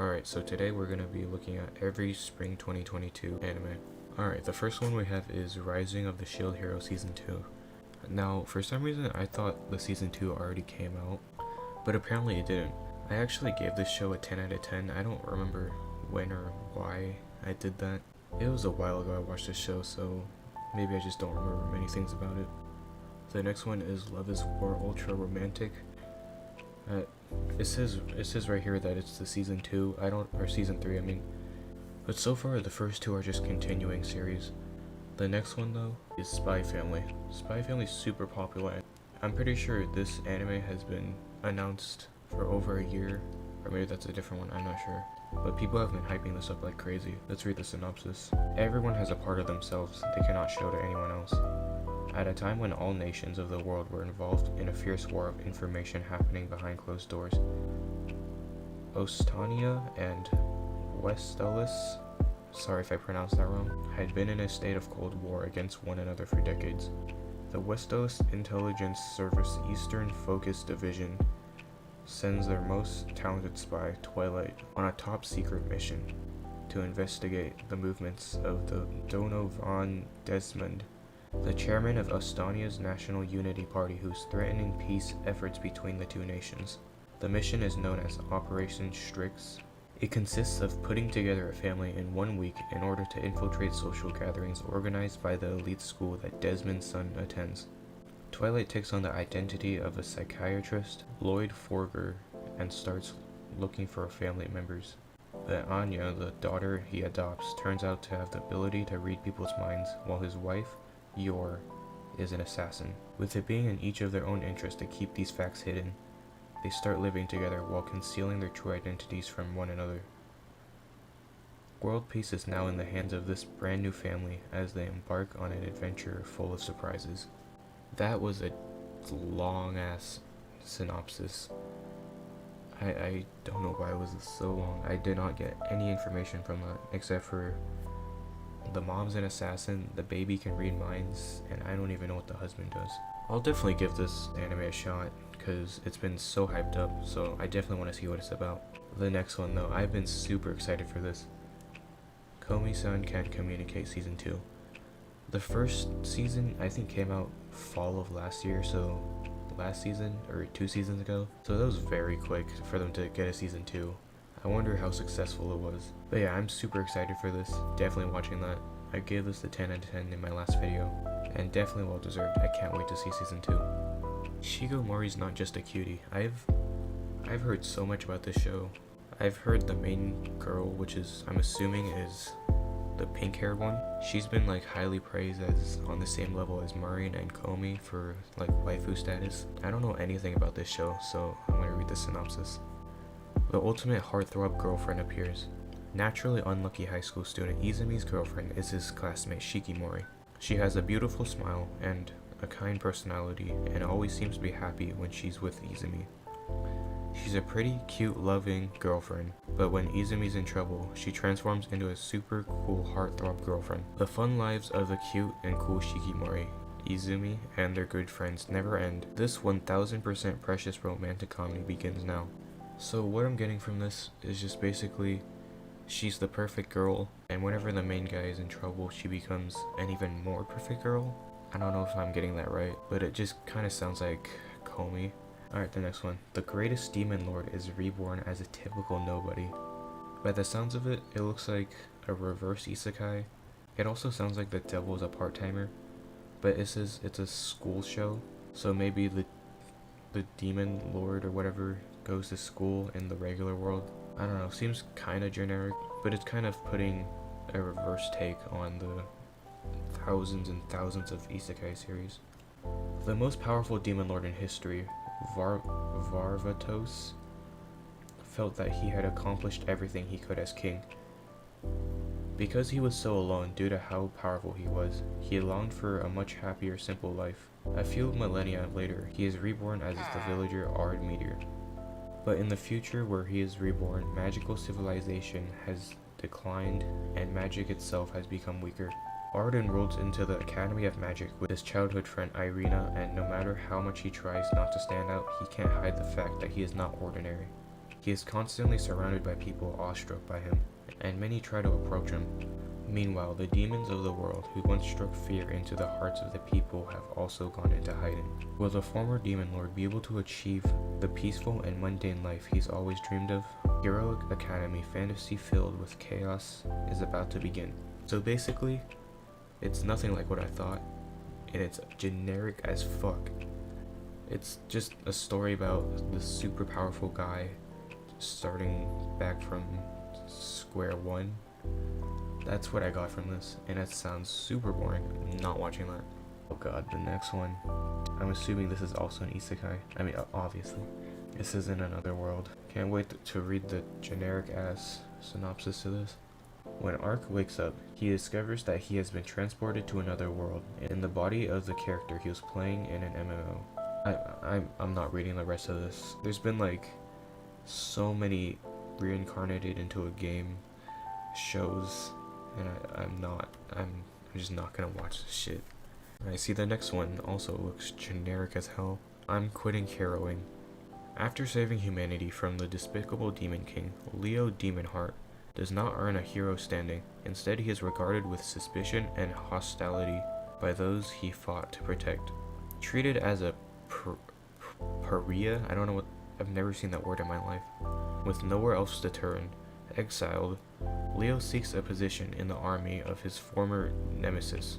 Alright, so today we're going to be looking at every Spring 2022 anime. Alright, the first one we have is Rising of the Shield Hero Season 2. Now, for some reason I thought the Season 2 already came out, but apparently it didn't. I actually gave this show a 10 out of 10. I don't remember when or why I did that. It was a while ago I watched this show, so maybe I just don't remember many things about it. The next one is Love is War Ultra Romantic. It says right here that it's the season 2. Or season 3, I mean. But so far the first two are just continuing series. The next one though is Spy Family. Spy Family is super popular. I'm pretty sure this anime has been announced for over a year, or maybe that's a different one, I'm not sure. But people have been hyping this up like crazy. Let's read the synopsis. Everyone has a part of themselves they cannot show to anyone else. At a time when all nations of the world were involved in a fierce war of information happening behind closed doors, Ostania and Westalis, sorry if I pronounced that wrong, had been in a state of cold war against one another for decades. The Westalis Intelligence Service Eastern Focus Division sends their most talented spy, Twilight, on a top-secret mission to investigate the movements of the Donovan Desmond, the chairman of Ostania's National Unity Party, who's threatening peace efforts between the two nations. The mission is known as Operation Strix. It consists of putting together a family in 1 week in order to infiltrate social gatherings organized by the elite school that Desmond's son attends. Twilight takes on the identity of a psychiatrist, Lloyd Forger, and starts looking for family members. But Anya, the daughter he adopts, turns out to have the ability to read people's minds, while his wife, Yor, is an assassin. With it being in each of their own interest to keep these facts hidden, they start living together while concealing their true identities from one another. World peace is now in the hands of this brand new family as they embark on an adventure full of surprises. That was a long ass synopsis. I don't know why it was so long. I did not get any information from that except for the mom's an assassin, the baby can read minds, and I don't even know what the husband does. I'll definitely give this anime a shot because it's been so hyped up, so I definitely want to see what it's about. The next one though, I've been super excited for this. Komi-san Can't Communicate Season 2. The first season I think came out fall of last year, so last season or 2 seasons ago, so that was very quick for them to get a season 2. I wonder how successful it was. But yeah, I'm super excited for this. Definitely watching that. I gave this a 10 out of 10 in my last video, and definitely well deserved. I can't wait to see season 2. Shigomori's not just a cutie. I've heard so much about this show. I've heard the main girl, which is I'm assuming is the pink haired one. She's been like highly praised as on the same level as Marin and Komi for like waifu status. I don't know anything about this show, so I'm gonna read the synopsis. The ultimate heartthrob girlfriend appears. Naturally unlucky high school student Izumi's girlfriend is his classmate Shikimori. She has a beautiful smile and a kind personality and always seems to be happy when she's with Izumi. She's a pretty, cute, loving girlfriend, but when Izumi's in trouble, she transforms into a super cool heartthrob girlfriend. The fun lives of the cute and cool Shikimori, Izumi, and their good friends never end. This 1000% precious romantic comedy begins now. So what I'm getting from this is just basically she's the perfect girl, and whenever the main guy is in trouble, she becomes an even more perfect girl. I don't know if I'm getting that right, but it just kind of sounds like Komi. Alright, the next one. The greatest demon lord is reborn as a typical nobody. By the sounds of it, it looks like a reverse isekai. It also sounds like the devil is a part-timer, but it says it's a school show, so maybe the demon lord or whatever goes to school in the regular world. I don't know, seems kind of generic, but it's kind of putting a reverse take on the thousands and thousands of isekai series. The most powerful demon lord in history, Varvatos, felt that he had accomplished everything he could as king. Because he was so alone due to how powerful he was, he longed for a much happier, simple life. A few millennia later, he is reborn as the villager Ard Meteor. But in the future where he is reborn, magical civilization has declined and magic itself has become weaker. Ard enrolls into the Academy of Magic with his childhood friend Irina, and no matter how much he tries not to stand out, he can't hide the fact that he is not ordinary. He is constantly surrounded by people awestruck by him, and many try to approach him. Meanwhile, the demons of the world who once struck fear into the hearts of the people have also gone into hiding. Will the former demon lord be able to achieve the peaceful and mundane life he's always dreamed of? Hero Academy, fantasy filled with chaos, is about to begin. So basically, it's nothing like what I thought, and it's generic as fuck. It's just a story about this super powerful guy starting back from square one. That's what I got from this, and it sounds super boring. I'm not watching that. Oh god, the next one. I'm assuming this is also an isekai. I mean, obviously. This is in another world. Can't wait to read the generic ass synopsis to this. When Ark wakes up, he discovers that he has been transported to another world in the body of the character he was playing in an MMO. I'm not reading the rest of this. There's been like so many reincarnated into a game shows, and I'm just not gonna watch this shit. I see the next one also looks generic as hell. I'm quitting heroing. After saving humanity from the despicable Demon King, Leo Demonheart does not earn a hero standing. Instead, he is regarded with suspicion and hostility by those he fought to protect. Treated as a pariah, I've never seen that word in my life. With nowhere else to turn, exiled, Leo seeks a position in the army of his former nemesis.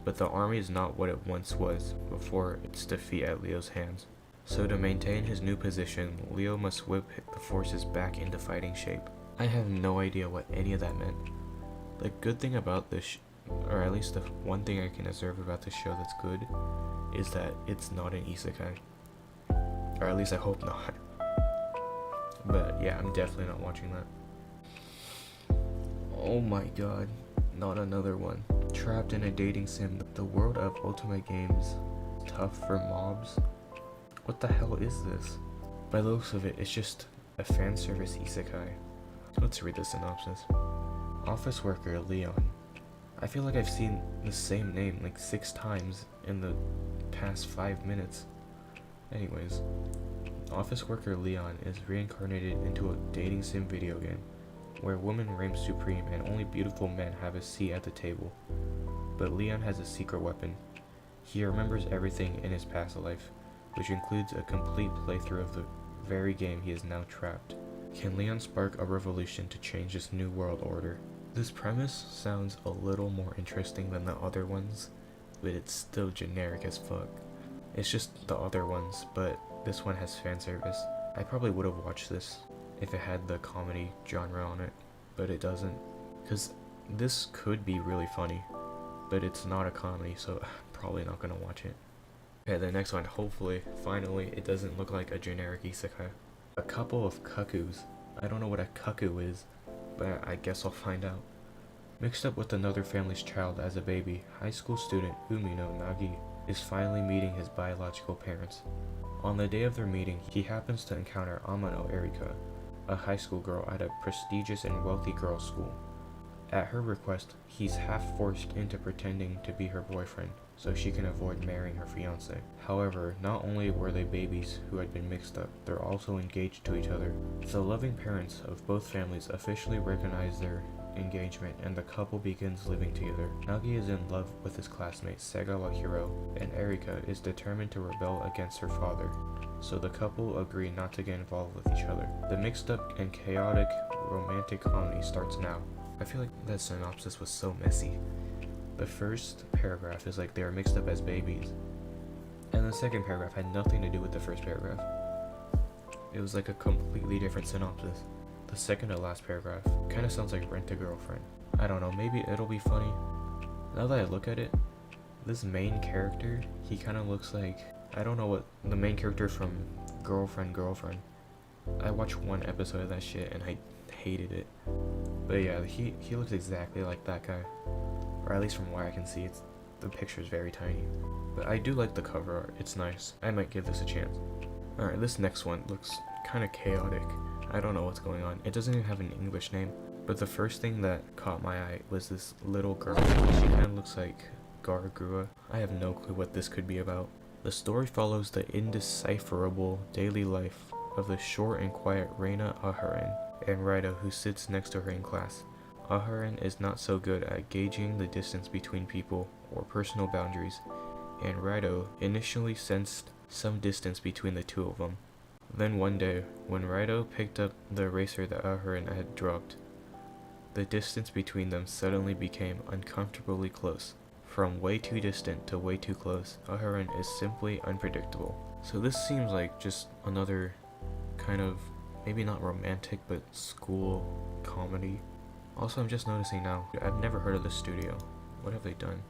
But the army is not what it once was before its defeat at Leo's hands. So to maintain his new position, Leo must whip the forces back into fighting shape. I have no idea what any of that meant. The good thing about this, or at least the one thing I can observe about this show that's good, is that it's not an isekai. Or at least I hope not. But yeah, I'm definitely not watching that. Oh my god, not another one. Trapped in a dating sim, the world of Ultimate Games, tough for mobs. What the hell is this? By the looks of it, it's just a fan service isekai. Let's read the synopsis. Office worker Leon. I feel like I've seen the same name like 6 times in the past 5 minutes. Anyways, office worker Leon is reincarnated into a dating sim video game where women reign supreme and only beautiful men have a seat at the table. But Leon has a secret weapon. He remembers everything in his past life, which includes a complete playthrough of the very game he is now trapped. Can Leon spark a revolution to change this new world order? This premise sounds a little more interesting than the other ones, but it's still generic as fuck. It's just the other ones, but this one has fan service. I probably would have watched this if it had the comedy genre on it, but it doesn't. Cause this could be really funny, but it's not a comedy, so I'm probably not gonna watch it. Okay, the next one, hopefully, finally, it doesn't look like a generic isekai. A couple of cuckoos. I don't know what a cuckoo is, but I guess I'll find out. Mixed up with another family's child as a baby, high school student Umino Nagi is finally meeting his biological parents. On the day of their meeting, he happens to encounter Amano Erika, a high school girl at a prestigious and wealthy girls' school. At her request, he's half forced into pretending to be her boyfriend so she can avoid marrying her fiancé. However, not only were they babies who had been mixed up, they're also engaged to each other. The loving parents of both families officially recognize their engagement, and the couple begins living together. Nagi is in love with his classmate Segawa Hiro, and Erika is determined to rebel against her father, so the couple agree not to get involved with each other. The mixed up and chaotic romantic comedy starts now. I feel like that synopsis was so messy. The first paragraph is like they are mixed up as babies, and the second paragraph had nothing to do with the first paragraph. It was like a completely different synopsis. The second to last paragraph kind of sounds like Rent a Girlfriend. I don't know, maybe it'll be funny. Now that I look at it, this main character, he kind of looks like, I don't know what, the main character from Girlfriend. I watched one episode of that shit and I hated it. But yeah, he looks exactly like that guy. Or at least from what I can see, the picture is very tiny. But I do like the cover art, it's nice. I might give this a chance. Alright, this next one looks kind of chaotic. I don't know what's going on. It doesn't even have an English name. But the first thing that caught my eye was this little girl. She kind of looks like Gargua. I have no clue what this could be about. The story follows the indecipherable daily life of the short and quiet Reina Aharon and Raito, who sits next to her in class. Aharon is not so good at gauging the distance between people or personal boundaries, and Raito initially sensed some distance between the two of them. Then one day, when Raito picked up the eraser that Aharon had dropped, the distance between them suddenly became uncomfortably close. From way too distant to way too close, Aharon is simply unpredictable. So this seems like just another kind of, maybe not romantic, but school comedy. Also, I'm just noticing now, I've never heard of this studio. What have they done?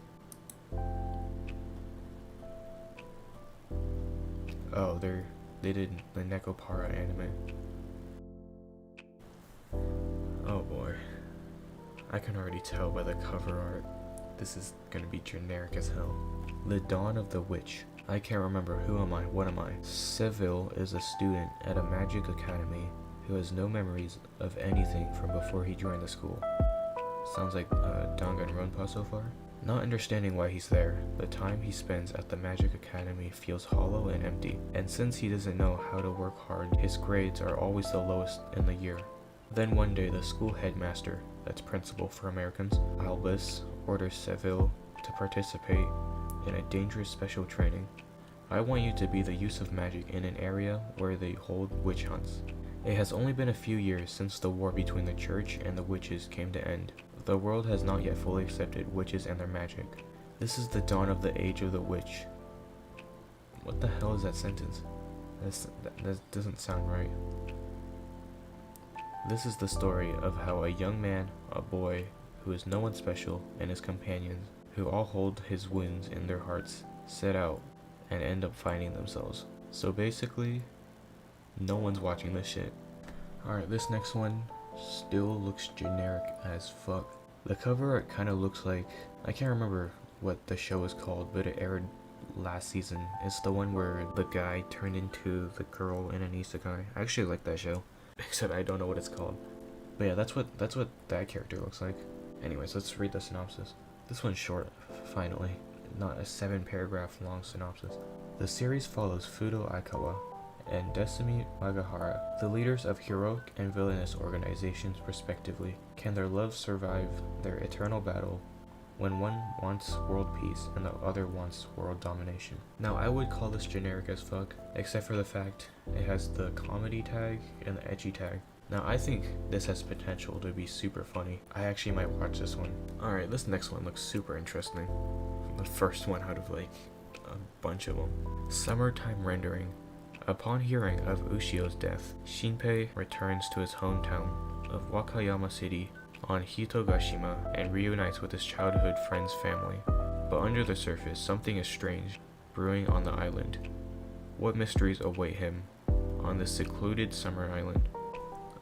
Oh, they did the Nekopara anime. Oh boy. I can already tell by the cover art. This is gonna be generic as hell. The Dawn of the Witch. I can't remember. Who am I? What am I? Seville is a student at a magic academy who has no memories of anything from before he joined the school. Sounds like Danganronpa so far. Not understanding why he's there, the time he spends at the magic academy feels hollow and empty, and since he doesn't know how to work hard, his grades are always the lowest in the year. Then one day the school headmaster, that's principal for Americans, Albus, orders Seville to participate in a dangerous special training. I want you to be the use of magic in an area where they hold witch hunts. It has only been a few years since the war between the church and the witches came to end. The world has not yet fully accepted witches and their magic. This is the dawn of the age of the witch. What the hell is that sentence? That doesn't sound right. This is the story of how a young man, a boy, who is no one special, and his companions, who all hold his wounds in their hearts, set out and end up finding themselves. So basically, no one's watching this shit. Alright, this next one still looks generic as fuck. The cover art kind of looks like, I can't remember what the show is called, but it aired last season. It's the one where the guy turned into the girl in an isekai. I actually like that show, except I don't know what it's called. But yeah, that's what that character looks like. Anyways, let's read the synopsis. This one's short, finally, not a 7-paragraph long synopsis. The series follows Fudo Aikawa and Desumi Magahara, the leaders of heroic and villainous organizations respectively. Can their love survive their eternal battle when one wants world peace and the other wants world domination? Now, I would call this generic as fuck, except for the fact it has the comedy tag and the ecchi tag. Now, I think this has potential to be super funny. I actually might watch this one. Alright, this next one looks super interesting. The first one out of like a bunch of them. Summertime rendering. Upon hearing of Ushio's death, Shinpei returns to his hometown of Wakayama City on Hitogashima and reunites with his childhood friend's family. But under the surface, something is strange brewing on the island. What mysteries await him on this secluded summer island?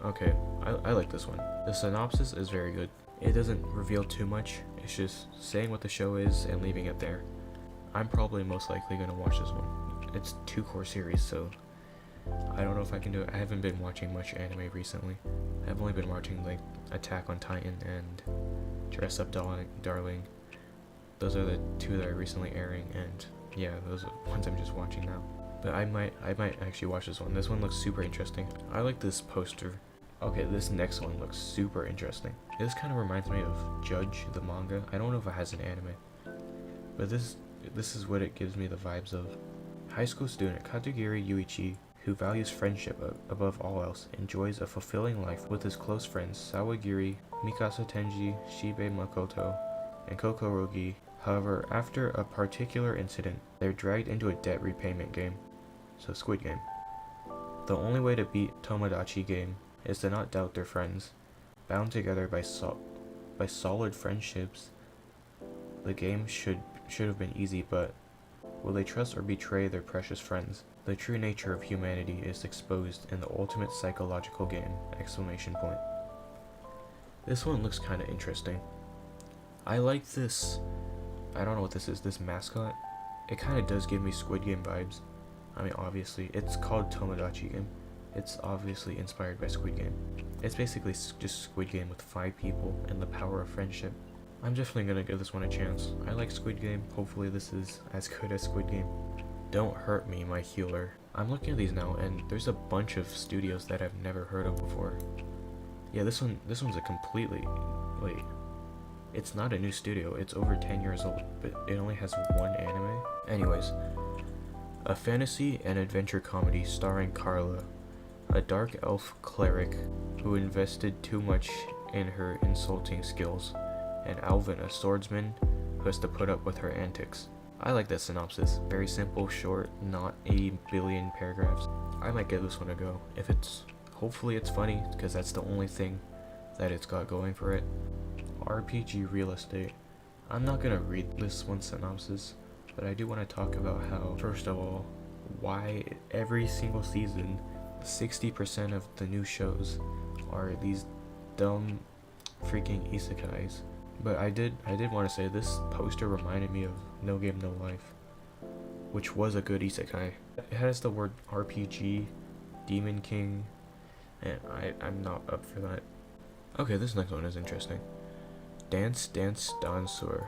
Okay, I like this one. The synopsis is very good. It doesn't reveal too much, it's just saying what the show is and leaving it there. I'm probably most likely going to watch this one. It's 2-core series, so I don't know if I can do it. I haven't been watching much anime recently. I've only been watching like Attack on Titan and Dress Up Darling. Those are the 2 that are recently airing, and yeah, those are ones I'm just watching now. But I might actually watch this one. This one looks super interesting. I like this poster. Okay, this next one looks super interesting. This kind of reminds me of Judge, the manga. I don't know if it has an anime, but this is what it gives me the vibes of. High school student Katagiri Yuichi, who values friendship above all else, enjoys a fulfilling life with his close friends Sawagiri, Mikasa Tenji, Shibe Makoto, and Kokorogi. However, after a particular incident, they're dragged into a debt repayment game. So Squid Game. The only way to beat Tomodachi game is to not doubt their friends. Bound together by solid friendships, the game should have been easy, but will they trust or betray their precious friends? The true nature of humanity is exposed in the ultimate psychological game! Exclamation point. This one looks kind of interesting. I like this, I don't know what this is, this mascot. It kind of does give me Squid Game vibes. I mean, obviously, it's called Tomodachi Game. It's obviously inspired by Squid Game. It's basically just Squid Game with 5 people and the power of friendship. I'm definitely gonna give this one a chance. I like Squid Game. Hopefully this is as good as Squid Game. Don't hurt me, my healer. I'm looking at these now, and there's a bunch of studios that I've never heard of before. Yeah, this one's a completely, wait, it's not a new studio, it's over 10 years old, but it only has one anime. Anyways, a fantasy and adventure comedy starring Carla, a dark elf cleric who invested too much in her insulting skills, and Alvin, a swordsman who has to put up with her antics. I like that synopsis. Very simple, short, not a billion paragraphs. I might give this one a go. Hopefully it's funny, because that's the only thing that it's got going for it. RPG Real Estate. I'm not gonna read this one synopsis, but I do want to talk about how, first of all, why every single season 60% of the new shows are these dumb freaking isekais. But I did want to say this poster reminded me of No Game No Life, which was a good isekai. It has the word RPG, Demon King, and I'm not up for that. Okay, this next one is interesting. Dance Dance Danseur.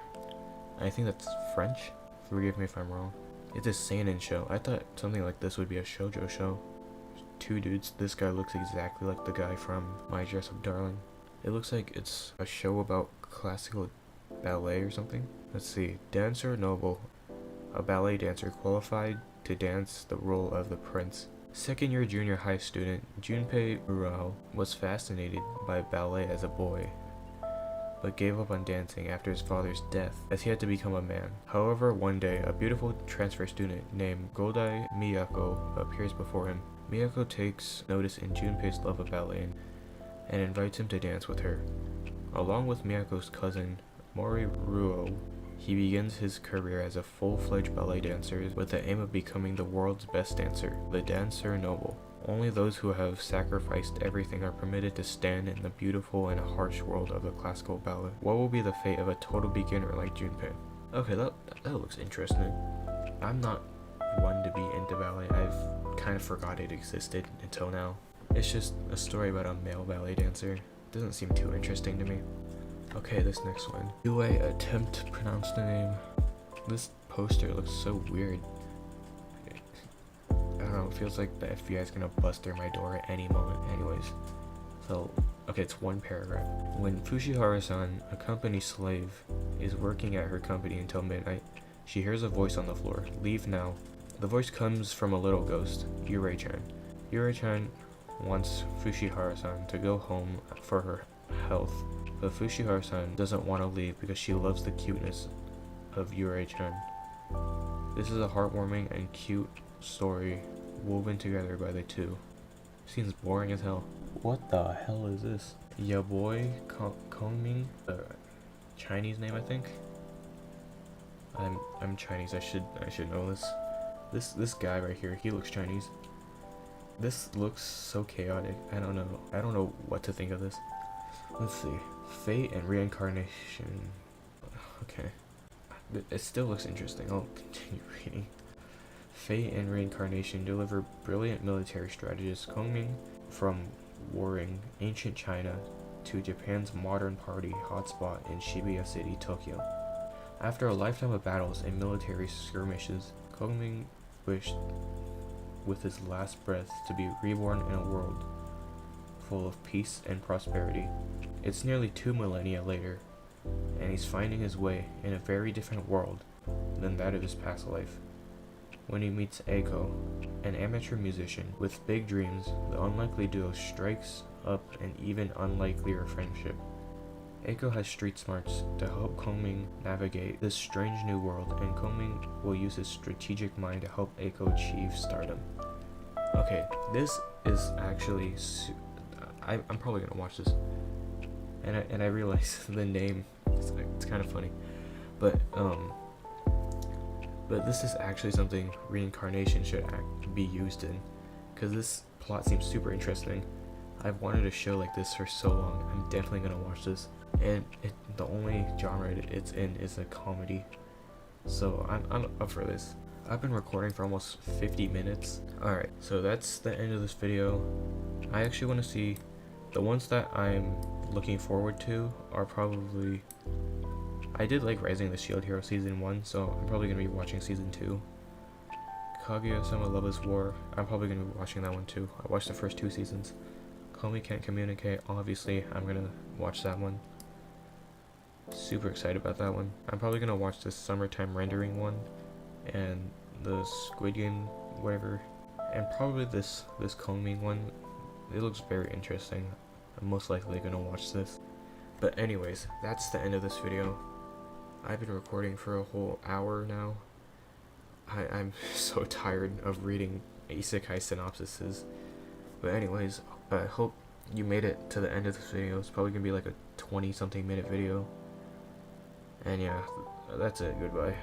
I think that's French. Forgive me if I'm wrong. It's a seinen show. I thought something like this would be a shoujo show. Two dudes. This guy looks exactly like the guy from My Dress Up Darling. It looks like it's a show about classical ballet or something. Let's see. Dancer Noble. A ballet dancer qualified to dance the role of the prince. Second-year junior high student Junpei Urao was fascinated by ballet as a boy, but gave up on dancing after his father's death, as he had to become a man. However, one day, a beautiful transfer student named Godai Miyako appears before him. Miyako takes notice in Junpei's love of ballet and invites him to dance with her. Along with Miyako's cousin, Mori Ruo, he begins his career as a full-fledged ballet dancer with the aim of becoming the world's best dancer, the Dancer Noble. Only those who have sacrificed everything are permitted to stand in the beautiful and harsh world of the classical ballet. What will be the fate of a total beginner like Junpei? Okay, that looks interesting. I'm not one to be into ballet. I've kind of forgot it existed until now. It's just a story about a male ballet dancer. Doesn't seem too interesting to me. Okay, this next one. Do I attempt to pronounce the name? This poster looks so weird. I don't know, it feels like the FBI is gonna bust through my door at any moment. Anyways, so, okay, it's one paragraph. When Fushihara-san, a company slave, is working at her company until midnight, she hears a voice on the floor. Leave now. The voice comes from a little ghost, Yurei-chan. Yurei-chan wants Fushihara-san to go home for her health, but Fushihara-san doesn't want to leave because she loves the cuteness of Yurei-chan. This is a heartwarming and cute story woven together by the two. Seems boring as hell. What the hell is this? Ya boy Kongming, Chinese name, I think. I'm Chinese. I should know this. This guy right here, he looks Chinese. This looks so chaotic. I don't know what to think of this. Let's see. Fate and Reincarnation. Okay. It still looks interesting. I'll continue reading. Fate and Reincarnation deliver brilliant military strategist Kongming from warring ancient China to Japan's modern party hotspot in Shibuya City, Tokyo. After a lifetime of battles and military skirmishes, Kongming wished with his last breath to be reborn in a world full of peace and prosperity. It's nearly 2 millennia later, and he's finding his way in a very different world than that of his past life. When he meets Eiko, an amateur musician with big dreams, the unlikely duo strikes up an even unlikelier friendship. Eiko has street smarts to help Kongming navigate this strange new world, and Kongming will use his strategic mind to help Eiko achieve stardom. Okay, this is actually I'm probably gonna watch this, and I realize the name. It's kind of funny, but this is actually something Reincarnation should be used in, because this plot seems super interesting. I've wanted a show like this for so long. I'm definitely gonna watch this, and the only genre it's in is a comedy, so I'm up for this. I've been recording for almost 50 minutes. Alright, so that's the end of this video. I actually want to see the ones that I'm looking forward to are probably, I did like Rising of the Shield Hero Season 1, so I'm probably going to be watching Season 2, Kaguya-sama Love is War. I'm probably gonna be watching that one too. I watched the first 2 seasons. Komi Can't Communicate. Obviously, I'm gonna watch that one. Super excited about that one. I'm probably gonna watch this Summertime Rendering one, and the Squid Game, whatever, and probably this Komi one. It looks very interesting. I'm most likely gonna watch this. But anyways, that's the end of this video. I've been recording for a whole hour now. I'm so tired of reading isekai synopsises. But anyways, I hope you made it to the end of this video. It's probably gonna be like a 20 something minute video. And yeah, that's it. Goodbye.